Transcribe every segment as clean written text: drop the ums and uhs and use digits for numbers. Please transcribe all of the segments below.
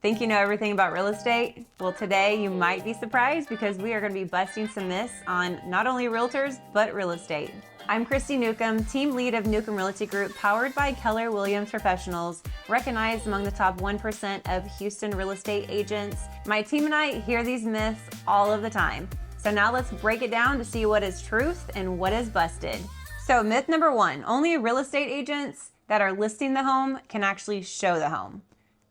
Think you know everything about real estate? Well, today you might be surprised because we are going to be busting some myths on not only realtors, but real estate. I'm Christy Newcomb, team lead of Newcomb Realty Group, powered by Keller Williams Professionals, recognized among the top 1% of Houston real estate agents. My team and I hear these myths all of the time. So now let's break it down to see what is truth and what is busted. So myth number one, only real estate agents that are listing the home can actually show the home.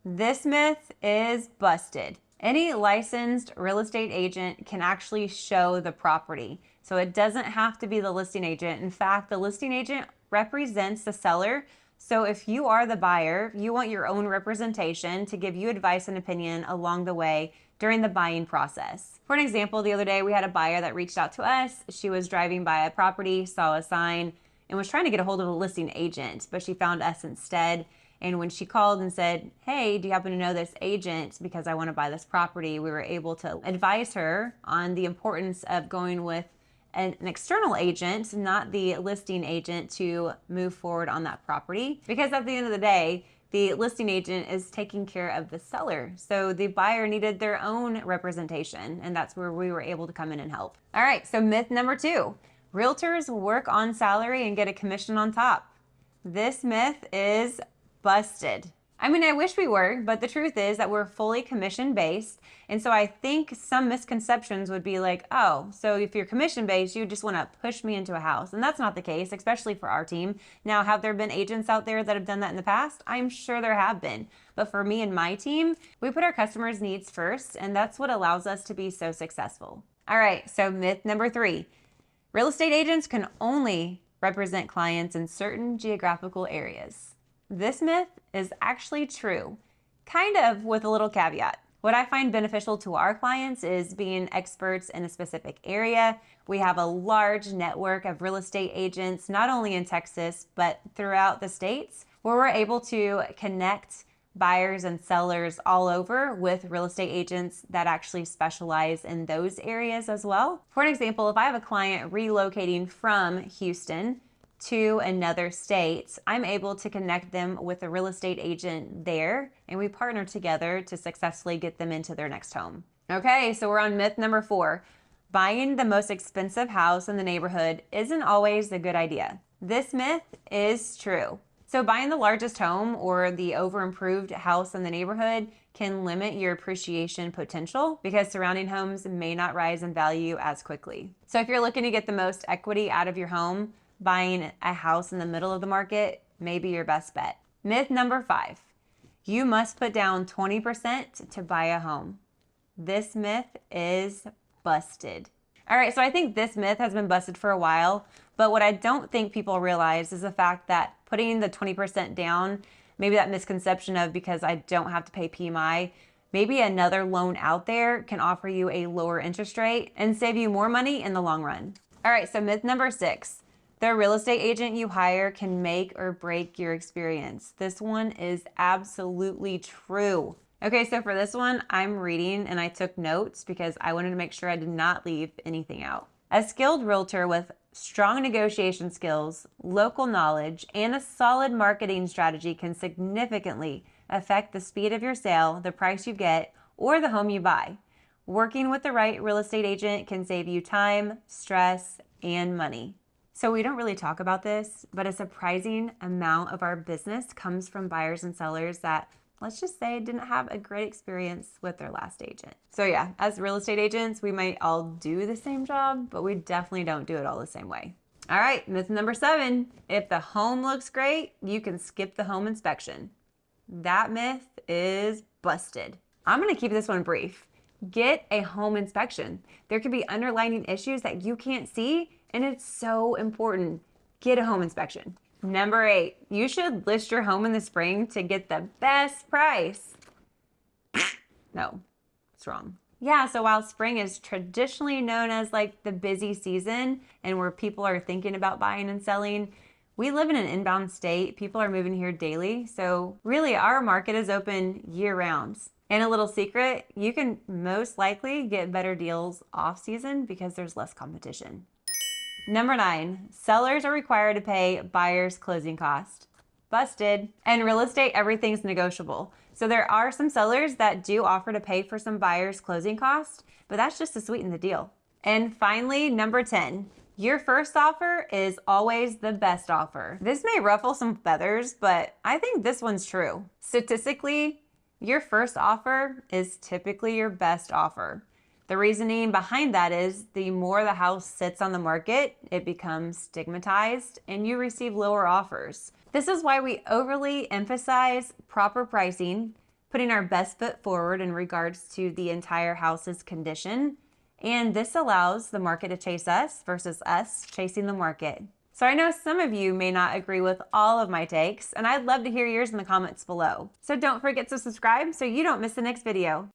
This myth is busted. Any licensed real estate agent can actually show the property. So it doesn't have to be the listing agent. In fact, the listing agent represents the seller. So if you are the buyer, you want your own representation to give you advice and opinion along the way during the buying process. For an example, the other day we had a buyer that reached out to us. She was driving by a property, saw a sign, and was trying to get a hold of a listing agent, but she found us instead. And when she called and said, hey, do you happen to know this agent because I want to buy this property, we were able to advise her on the importance of going with an external agent, not the listing agent, to move forward on that property. Because at the end of the day, the listing agent is taking care of the seller. So the buyer needed their own representation, and that's where we were able to come in and help. All right, so myth number two, realtors work on salary and get a commission on top. This myth is busted. I mean, I wish we were, but the truth is that we're fully commission-based. And so I think some misconceptions would be like, oh, so if you're commission-based, you just want to push me into a house. And that's not the case, especially for our team. Now, have there been agents out there that have done that in the past? I'm sure there have been. But for me and my team, we put our customers' needs first, and that's what allows us to be so successful. All right, so myth number three, real estate agents can only represent clients in certain geographical areas. This myth is actually true, kind of with a little caveat. What I find beneficial to our clients is being experts in a specific area. We have a large network of real estate agents, not only in Texas, but throughout the states, where we're able to connect buyers and sellers all over with real estate agents that actually specialize in those areas as well. For an example, if I have a client relocating from Houston to another state, I'm able to connect them with a real estate agent there, and we partner together to successfully get them into their next home. Okay, so we're on myth number four. Buying the most expensive house in the neighborhood isn't always a good idea. This myth is true. So buying the largest home or the over-improved house in the neighborhood can limit your appreciation potential because surrounding homes may not rise in value as quickly. So if you're looking to get the most equity out of your home, buying a house in the middle of the market may be your best bet. Myth number five, you must put down 20% to buy a home. This myth is busted. All right, so I think this myth has been busted for a while, but what I don't think people realize is the fact that putting the 20% down, maybe that misconception of because I don't have to pay PMI, maybe another loan out there can offer you a lower interest rate and save you more money in the long run. All right, so myth number six, the real estate agent you hire can make or break your experience. This one is absolutely true. Okay, so for this one, I'm reading and I took notes because I wanted to make sure I did not leave anything out. A skilled realtor with strong negotiation skills, local knowledge, and a solid marketing strategy can significantly affect the speed of your sale, the price you get, or the home you buy. Working with the right real estate agent can save you time, stress, and money. So we don't really talk about this, but a surprising amount of our business comes from buyers and sellers that, let's just say, didn't have a great experience with their last agent. So yeah, as real estate agents, we might all do the same job, but we definitely don't do it all the same way. All right, myth number seven, if the home looks great, you can skip the home inspection. That myth is busted. I'm gonna keep this one brief. Get a home inspection. There could be underlying issues that you can't see, and it's so important. Get a home inspection. Number eight, you should list your home in the spring to get the best price. No, it's wrong. Yeah, so while spring is traditionally known as like the busy season and where people are thinking about buying and selling, we live in an inbound state. People are moving here daily. So really our market is open year round. And a little secret, you can most likely get better deals off season because there's less competition. Number 9, sellers are required to pay buyers' closing cost. Busted. And real estate, everything's negotiable. So there are some sellers that do offer to pay for some buyers' closing costs, but that's just to sweeten the deal. And finally, number 10, your first offer is always the best offer. This may ruffle some feathers, but I think this one's true. Statistically, your first offer is typically your best offer. The reasoning behind that is the more the house sits on the market, it becomes stigmatized and you receive lower offers. This is why we overly emphasize proper pricing, putting our best foot forward in regards to the entire house's condition. And this allows the market to chase us versus us chasing the market. So I know some of you may not agree with all of my takes, and I'd love to hear yours in the comments below. So don't forget to subscribe so you don't miss the next video.